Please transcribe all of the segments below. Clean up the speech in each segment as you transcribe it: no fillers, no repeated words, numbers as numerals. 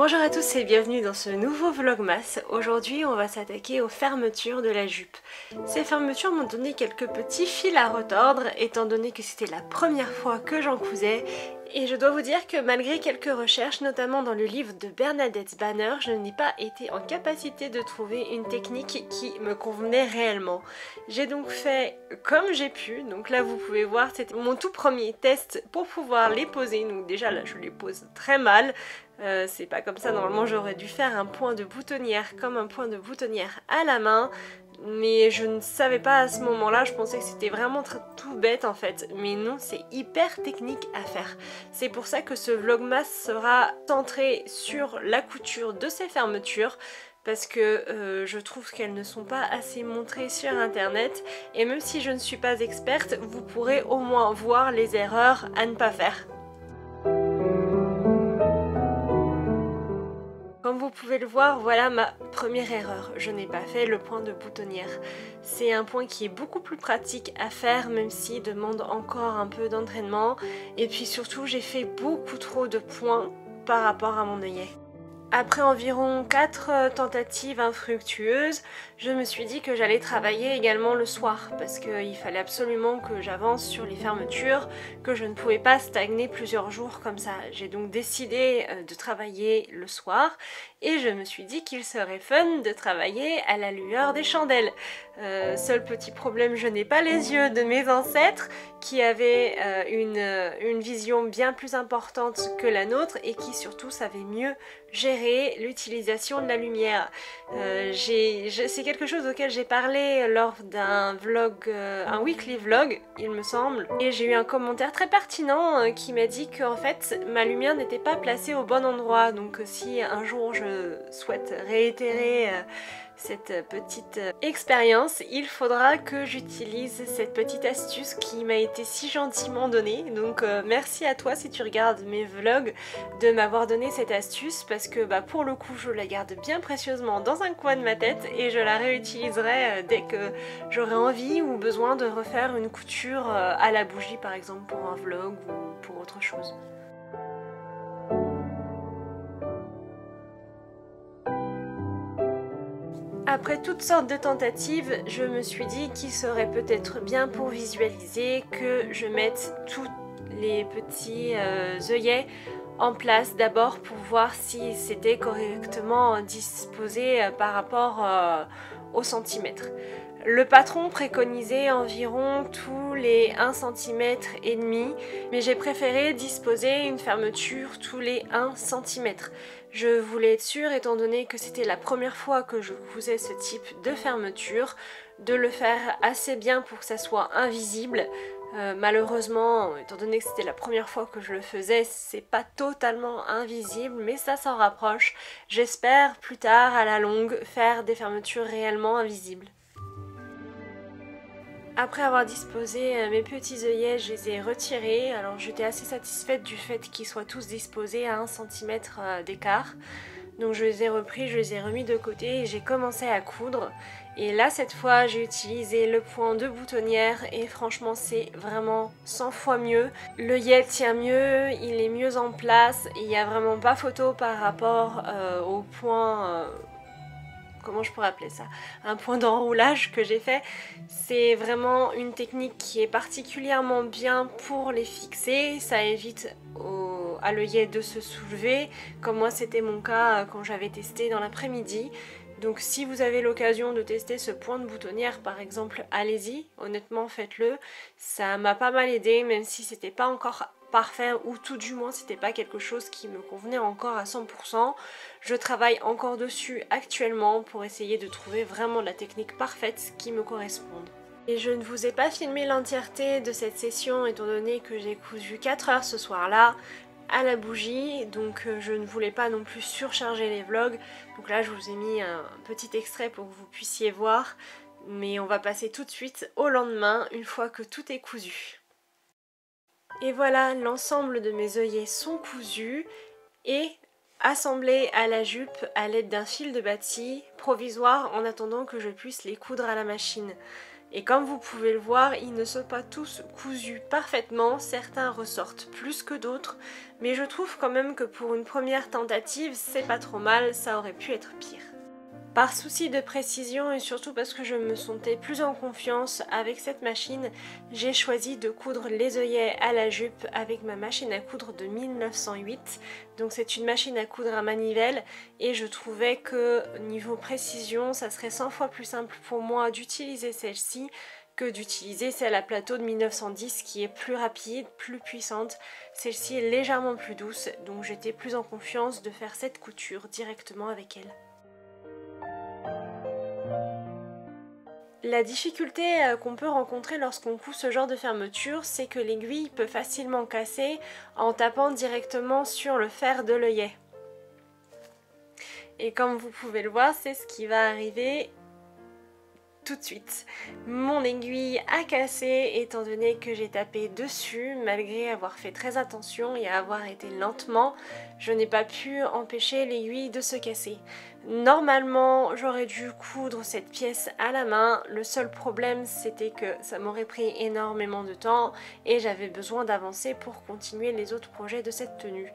Bonjour à tous et bienvenue dans ce nouveau vlogmas. Aujourd'hui on va s'attaquer aux fermetures de la jupe. Ces fermetures m'ont donné quelques petits fils à retordre étant donné que c'était la première fois que j'en cousais. Et je dois vous dire que malgré quelques recherches, notamment dans le livre de Bernadette Banner, je n'ai pas été en capacité de trouver une technique qui me convenait réellement. J'ai donc fait comme j'ai pu, donc là vous pouvez voir c'était mon tout premier test pour pouvoir les poser. Donc déjà là je les pose très mal, c'est pas comme ça, normalement j'aurais dû faire un point de boutonnière comme un point de boutonnière à la main. Mais je ne savais pas à ce moment-là, je pensais que c'était vraiment tout bête en fait. Mais non, c'est hyper technique à faire. C'est pour ça que ce vlogmas sera centré sur la couture de ces fermetures. Parce que je trouve qu'elles ne sont pas assez montrées sur internet. Et même si je ne suis pas experte, vous pourrez au moins voir les erreurs à ne pas faire. Comme vous pouvez le voir, voilà ma première erreur. Je n'ai pas fait le point de boutonnière. C'est un point qui est beaucoup plus pratique à faire, même s'il demande encore un peu d'entraînement. Et puis surtout, j'ai fait beaucoup trop de points par rapport à mon œillet. Après environ 4 tentatives infructueuses, je me suis dit que j'allais travailler également le soir parce qu'il fallait absolument que j'avance sur les fermetures, que je ne pouvais pas stagner plusieurs jours comme ça. J'ai donc décidé de travailler le soir et je me suis dit qu'il serait fun de travailler à la lueur des chandelles. Seul petit problème, je n'ai pas les yeux de mes ancêtres qui avaient une vision bien plus importante que la nôtre et qui surtout savaient mieux gérer l'utilisation de la lumière. C'est quelque chose auquel j'ai parlé lors d'un vlog, un weekly vlog il me semble, et j'ai eu un commentaire très pertinent qui m'a dit qu'en fait ma lumière n'était pas placée au bon endroit. Donc si un jour je souhaite réitérer cette petite expérience, il faudra que j'utilise cette petite astuce qui m'a été si gentiment donnée. Donc merci à toi si tu regardes mes vlogs de m'avoir donné cette astuce parce que pour le coup je la garde bien précieusement dans un coin de ma tête et je la réutiliserai dès que j'aurai envie ou besoin de refaire une couture à la bougie par exemple pour un vlog ou pour autre chose. Après toutes sortes de tentatives, je me suis dit qu'il serait peut-être bien pour visualiser que je mette tous les petits œillets en place d'abord pour voir si c'était correctement disposé par rapport au centimètre. Le patron préconisait environ tous les 1,5 cm, mais j'ai préféré disposer une fermeture tous les 1 cm. Je voulais être sûre, étant donné que c'était la première fois que je cousais ce type de fermeture, de le faire assez bien pour que ça soit invisible. Malheureusement, étant donné que c'était la première fois que je le faisais, c'est pas totalement invisible, mais ça s'en rapproche. J'espère plus tard, à la longue, faire des fermetures réellement invisibles. Après avoir disposé mes petits œillets, je les ai retirés. Alors j'étais assez satisfaite du fait qu'ils soient tous disposés à 1 cm d'écart. Donc je les ai repris, je les ai remis de côté et j'ai commencé à coudre. Et là cette fois j'ai utilisé le point de boutonnière et franchement c'est vraiment 100 fois mieux. L'œillet tient mieux, il est mieux en place, il n'y a vraiment pas photo par rapport au point... comment je pourrais appeler ça, un point d'enroulage que j'ai fait. C'est vraiment une technique qui est particulièrement bien pour les fixer, ça évite à l'œillet de se soulever, comme moi c'était mon cas quand j'avais testé dans l'après-midi. Donc si vous avez l'occasion de tester ce point de boutonnière par exemple, allez-y, honnêtement faites-le. Ça m'a pas mal aidé, même si c'était pas encore parfait ou tout du moins c'était pas quelque chose qui me convenait encore à 100%. Je travaille encore dessus actuellement pour essayer de trouver vraiment la technique parfaite qui me corresponde. Et je ne vous ai pas filmé l'entièreté de cette session étant donné que j'ai cousu 4 heures ce soir-là à la bougie, donc je ne voulais pas non plus surcharger les vlogs. Donc là je vous ai mis un petit extrait pour que vous puissiez voir, mais on va passer tout de suite au lendemain une fois que tout est cousu. Et voilà, l'ensemble de mes œillets sont cousus et assemblés à la jupe à l'aide d'un fil de bâti provisoire en attendant que je puisse les coudre à la machine. Et comme vous pouvez le voir, ils ne sont pas tous cousus parfaitement, certains ressortent plus que d'autres, mais je trouve quand même que pour une première tentative, c'est pas trop mal, ça aurait pu être pire. Par souci de précision et surtout parce que je me sentais plus en confiance avec cette machine, j'ai choisi de coudre les œillets à la jupe avec ma machine à coudre de 1908. Donc c'est une machine à coudre à manivelle et je trouvais que niveau précision, ça serait 100 fois plus simple pour moi d'utiliser celle-ci que d'utiliser celle à plateau de 1910 qui est plus rapide, plus puissante. Celle-ci est légèrement plus douce, donc j'étais plus en confiance de faire cette couture directement avec elle. La difficulté qu'on peut rencontrer lorsqu'on coud ce genre de fermeture, c'est que l'aiguille peut facilement casser en tapant directement sur le fer de l'œillet. Et comme vous pouvez le voir, c'est ce qui va arriver tout de suite. Mon aiguille a cassé étant donné que j'ai tapé dessus, malgré avoir fait très attention et avoir été lentement, je n'ai pas pu empêcher l'aiguille de se casser. Normalement, j'aurais dû coudre cette pièce à la main, le seul problème c'était que ça m'aurait pris énormément de temps et j'avais besoin d'avancer pour continuer les autres projets de cette tenue.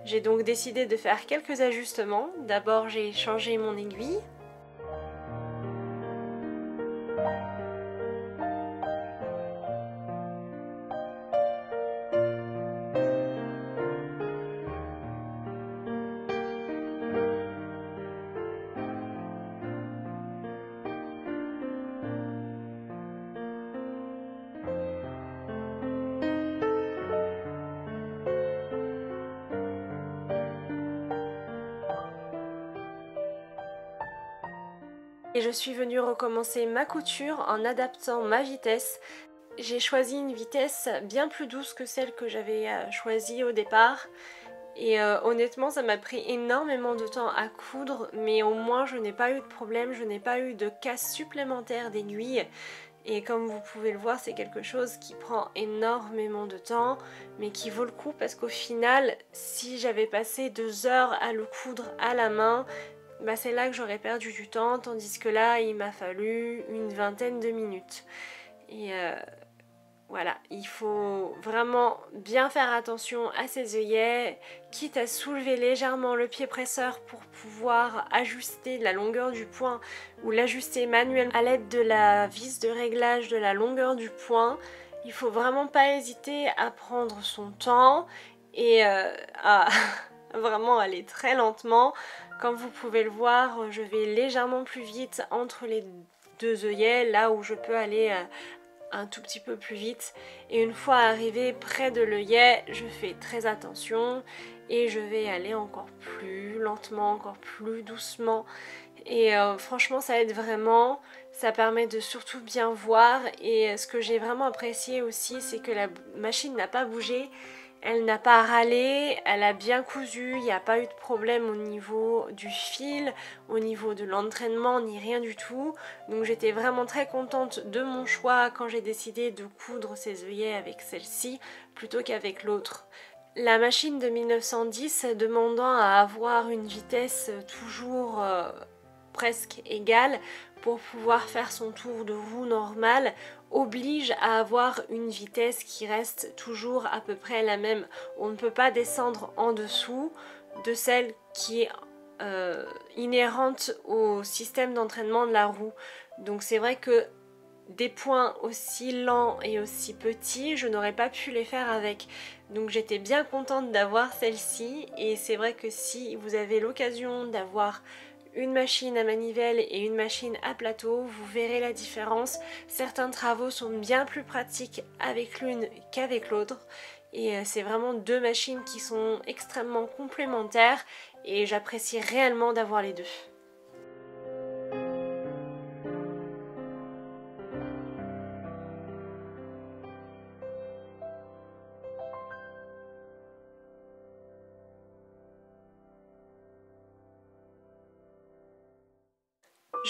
J'ai donc décidé de faire quelques ajustements. D'abord j'ai changé mon aiguille. Et je suis venue recommencer ma couture en adaptant ma vitesse. J'ai choisi une vitesse bien plus douce que celle que j'avais choisie au départ. Et honnêtement ça m'a pris énormément de temps à coudre, mais au moins je n'ai pas eu de problème, je n'ai pas eu de casse supplémentaire d'aiguille. Et comme vous pouvez le voir, c'est quelque chose qui prend énormément de temps, mais qui vaut le coup parce qu'au final, si j'avais passé 2 heures à le coudre à la main, bah c'est là que j'aurais perdu du temps, tandis que là il m'a fallu une vingtaine de minutes. Et voilà, il faut vraiment bien faire attention à ses œillets, quitte à soulever légèrement le pied presseur pour pouvoir ajuster la longueur du point ou l'ajuster manuellement à l'aide de la vis de réglage de la longueur du point. Il faut vraiment pas hésiter à prendre son temps et à vraiment aller très lentement. Comme vous pouvez le voir, je vais légèrement plus vite entre les deux œillets, là où je peux aller un tout petit peu plus vite. Et une fois arrivé près de l'œillet, je fais très attention et je vais aller encore plus lentement, encore plus doucement. Et franchement ça aide vraiment, ça permet de surtout bien voir. Et ce que j'ai vraiment apprécié aussi, c'est que la machine n'a pas bougé. Elle n'a pas râlé, elle a bien cousu, il n'y a pas eu de problème au niveau du fil, au niveau de l'entraînement, ni rien du tout. Donc j'étais vraiment très contente de mon choix quand j'ai décidé de coudre ces œillets avec celle-ci plutôt qu'avec l'autre. La machine de 1910 demandant à avoir une vitesse toujours presque égale pour pouvoir faire son tour de roue normal, oblige à avoir une vitesse qui reste toujours à peu près la même. On ne peut pas descendre en dessous de celle qui est inhérente au système d'entraînement de la roue. Donc c'est vrai que des points aussi lents et aussi petits, je n'aurais pas pu les faire avec. Donc j'étais bien contente d'avoir celle-ci, et c'est vrai que si vous avez l'occasion d'avoir une machine à manivelle et une machine à plateau, vous verrez la différence. Certains travaux sont bien plus pratiques avec l'une qu'avec l'autre, et c'est vraiment deux machines qui sont extrêmement complémentaires et j'apprécie réellement d'avoir les deux.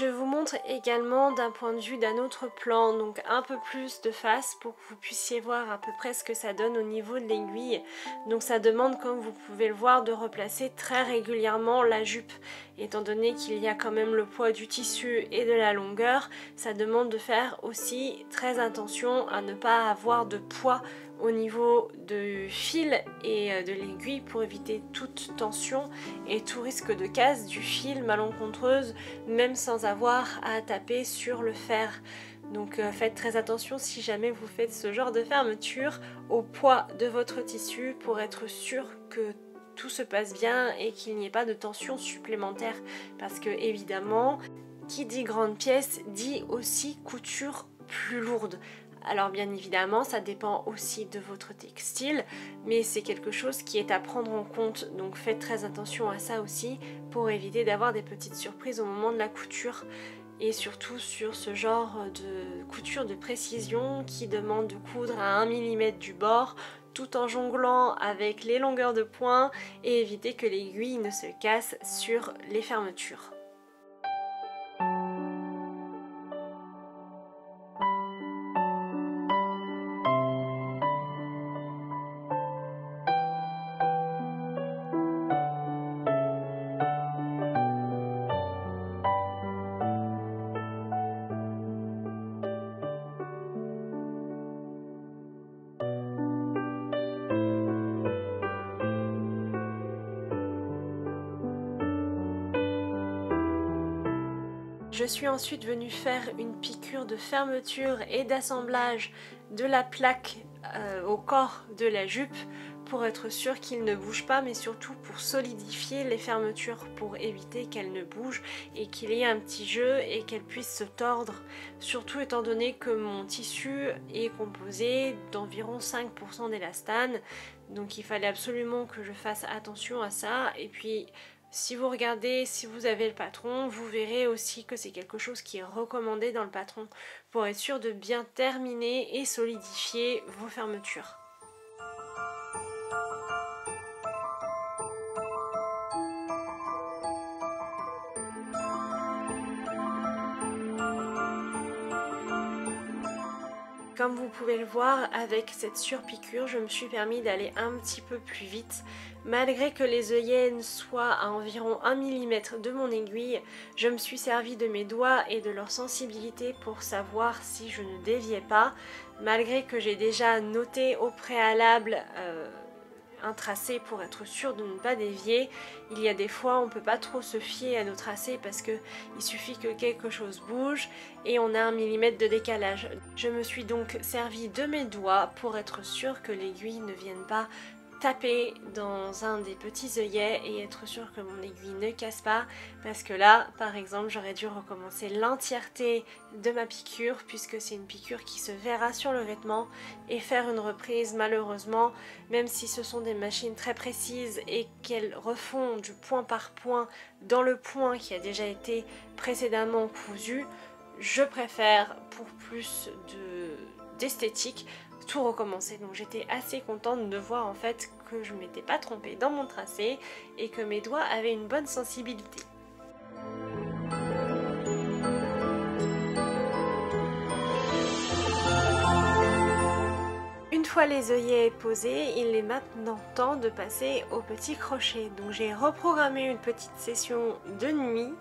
Je vous montre également d'un point de vue d'un autre plan, donc un peu plus de face pour que vous puissiez voir à peu près ce que ça donne au niveau de l'aiguille. Donc ça demande, comme vous pouvez le voir, de replacer très régulièrement la jupe. Étant donné qu'il y a quand même le poids du tissu et de la longueur, ça demande de faire aussi très attention à ne pas avoir de poids au niveau du fil et de l'aiguille pour éviter toute tension et tout risque de casse du fil malencontreuse, même sans avoir à taper sur le fer. Donc faites très attention si jamais vous faites ce genre de fermeture au poids de votre tissu pour être sûr que tout se passe bien et qu'il n'y ait pas de tension supplémentaire, parce que évidemment qui dit grande pièce dit aussi couture plus lourde. Alors bien évidemment ça dépend aussi de votre textile, mais c'est quelque chose qui est à prendre en compte, donc faites très attention à ça aussi pour éviter d'avoir des petites surprises au moment de la couture, et surtout sur ce genre de couture de précision qui demande de coudre à 1 mm du bord tout en jonglant avec les longueurs de pointe et éviter que l'aiguille ne se casse sur les fermetures. Je suis ensuite venue faire une piqûre de fermeture et d'assemblage de la plaque au corps de la jupe pour être sûr qu'il ne bouge pas, mais surtout pour solidifier les fermetures, pour éviter qu'elles ne bougent et qu'il y ait un petit jeu et qu'elles puissent se tordre, surtout étant donné que mon tissu est composé d'environ 5% d'élastane, donc il fallait absolument que je fasse attention à ça. Et puis si vous regardez, si vous avez le patron, vous verrez aussi que c'est quelque chose qui est recommandé dans le patron pour être sûr de bien terminer et solidifier vos fermetures. Comme vous pouvez le voir, avec cette surpiqûre, je me suis permis d'aller un petit peu plus vite. Malgré que les œillets soient à environ 1 mm de mon aiguille, je me suis servi de mes doigts et de leur sensibilité pour savoir si je ne déviais pas. Malgré que j'ai déjà noté au préalable un tracé pour être sûr de ne pas dévier, il y a des fois on ne peut pas trop se fier à nos tracés parce que il suffit que quelque chose bouge et on a 1 mm de décalage. Je me suis donc servi de mes doigts pour être sûr que l'aiguille ne vienne pas taper dans un des petits œillets et être sûr que mon aiguille ne casse pas, parce que là par exemple j'aurais dû recommencer l'entièreté de ma piqûre puisque c'est une piqûre qui se verra sur le vêtement et faire une reprise. Malheureusement, même si ce sont des machines très précises et qu'elles refont du point par point dans le point qui a déjà été précédemment cousu, je préfère pour plus d'esthétique tout recommencer. Donc j'étais assez contente de voir en fait que je m'étais pas trompée dans mon tracé et que mes doigts avaient une bonne sensibilité. Une fois les œillets posés, il est maintenant temps de passer au petit crochet. Donc j'ai reprogrammé une petite session de nuit,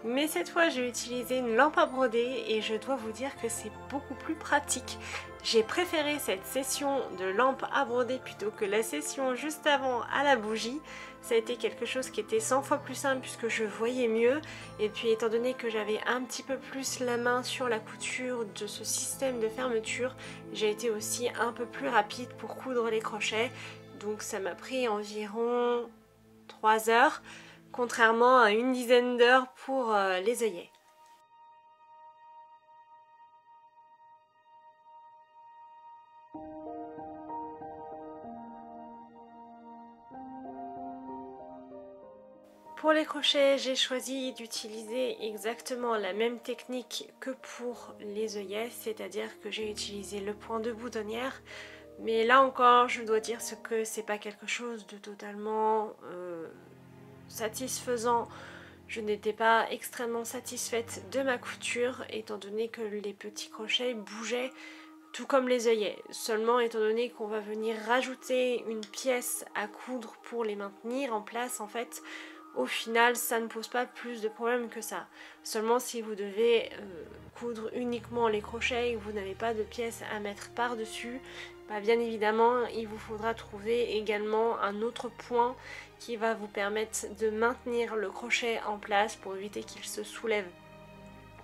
mais cette fois j'ai utilisé une lampe à broder et je dois vous dire que c'est beaucoup plus pratique. J'ai préféré cette session de lampe à broder plutôt que la session juste avant à la bougie. Ça a été quelque chose qui était 100 fois plus simple puisque je voyais mieux, et puis étant donné que j'avais un petit peu plus la main sur la couture de ce système de fermeture, j'ai été aussi un peu plus rapide pour coudre les crochets. Donc ça m'a pris environ 3 heures, contrairement à une dizaine d'heures pour les œillets. Pour les crochets, j'ai choisi d'utiliser exactement la même technique que pour les œillets, c'est-à-dire que j'ai utilisé le point de boutonnière. Mais là encore, je dois dire que c'est pas quelque chose de totalement satisfaisant. je n'étais pas extrêmement satisfaite de ma couture étant donné que les petits crochets bougeaient tout comme les œillets. Seulement étant donné qu'on va venir rajouter une pièce à coudre pour les maintenir en place en fait, au final ça ne pose pas plus de problèmes que ça. Seulement si vous devez coudre uniquement les crochets et que vous n'avez pas de pièces à mettre par dessus, bien évidemment il vous faudra trouver également un autre point qui va vous permettre de maintenir le crochet en place pour éviter qu'il se soulève.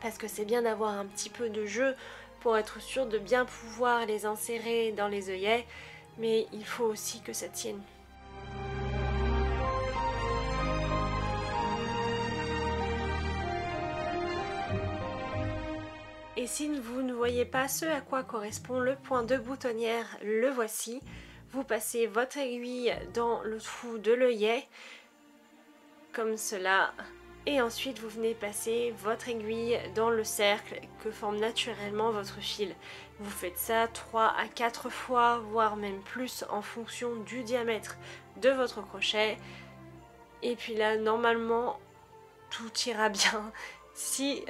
Parce que c'est bien d'avoir un petit peu de jeu pour être sûr de bien pouvoir les insérer dans les œillets, mais il faut aussi que ça tienne. Et si vous ne voyez pas ce à quoi correspond le point de boutonnière, le voici. Vous passez votre aiguille dans le trou de l'œillet, comme cela, et ensuite vous venez passer votre aiguille dans le cercle que forme naturellement votre fil. Vous faites ça 3 à 4 fois, voire même plus en fonction du diamètre de votre crochet. Et puis là, normalement, tout ira bien. Si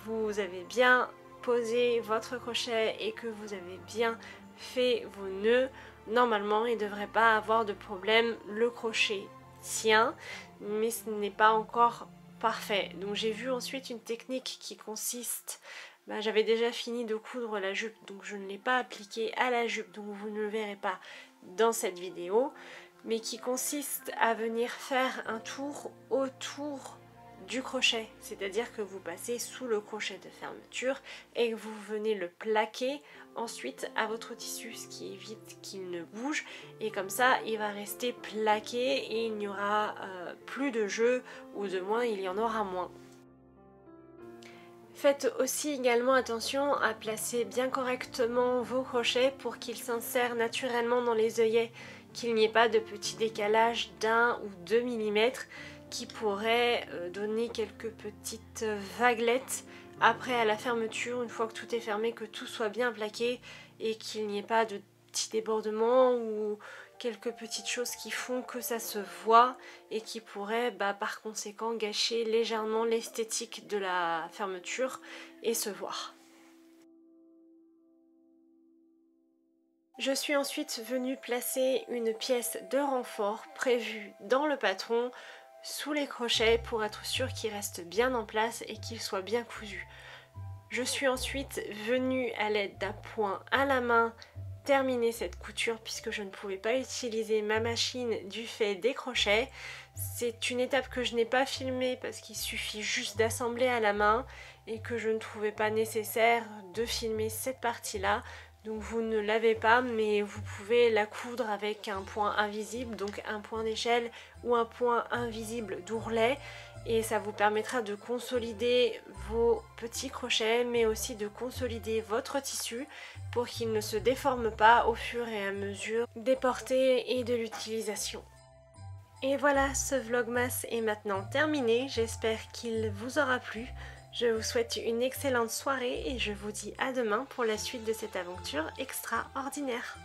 vous avez bien posé votre crochet et que vous avez bien fait vos nœuds, normalement il ne devrait pas avoir de problème. Le crochet tient, mais ce n'est pas encore parfait. Donc j'ai vu ensuite une technique qui consiste, j'avais déjà fini de coudre la jupe, donc je ne l'ai pas appliquée à la jupe, donc vous ne le verrez pas dans cette vidéo, mais qui consiste à venir faire un tour autour du crochet, c'est-à-dire que vous passez sous le crochet de fermeture et que vous venez le plaquer ensuite à votre tissu, ce qui évite qu'il ne bouge, et comme ça il va rester plaqué et il n'y aura plus de jeu, ou de moins il y en aura moins. Faites aussi également attention à placer bien correctement vos crochets pour qu'ils s'insèrent naturellement dans les œillets, qu'il n'y ait pas de petit décalage d'1 ou 2 mm qui pourrait donner quelques petites vaguelettes après à la fermeture, une fois que tout est fermé, que tout soit bien plaqué et qu'il n'y ait pas de petits débordements ou quelques petites choses qui font que ça se voit et qui pourraient par conséquent gâcher légèrement l'esthétique de la fermeture et se voir. Je suis ensuite venue placer une pièce de renfort prévue dans le patron sous les crochets pour être sûr qu'il reste bien en place et qu'il soit bien cousu. Je suis ensuite venue à l'aide d'un point à la main terminer cette couture puisque je ne pouvais pas utiliser ma machine du fait des crochets. C'est une étape que je n'ai pas filmée parce qu'il suffit juste d'assembler à la main et que je ne trouvais pas nécessaire de filmer cette partie-là. Donc vous ne l'avez pas, mais vous pouvez la coudre avec un point invisible, donc un point d'échelle ou un point invisible d'ourlet, et ça vous permettra de consolider vos petits crochets, mais aussi de consolider votre tissu pour qu'il ne se déforme pas au fur et à mesure des portées et de l'utilisation. Et voilà, ce vlogmas est maintenant terminé, j'espère qu'il vous aura plu. Je vous souhaite une excellente soirée et je vous dis à demain pour la suite de cette aventure extraordinaire.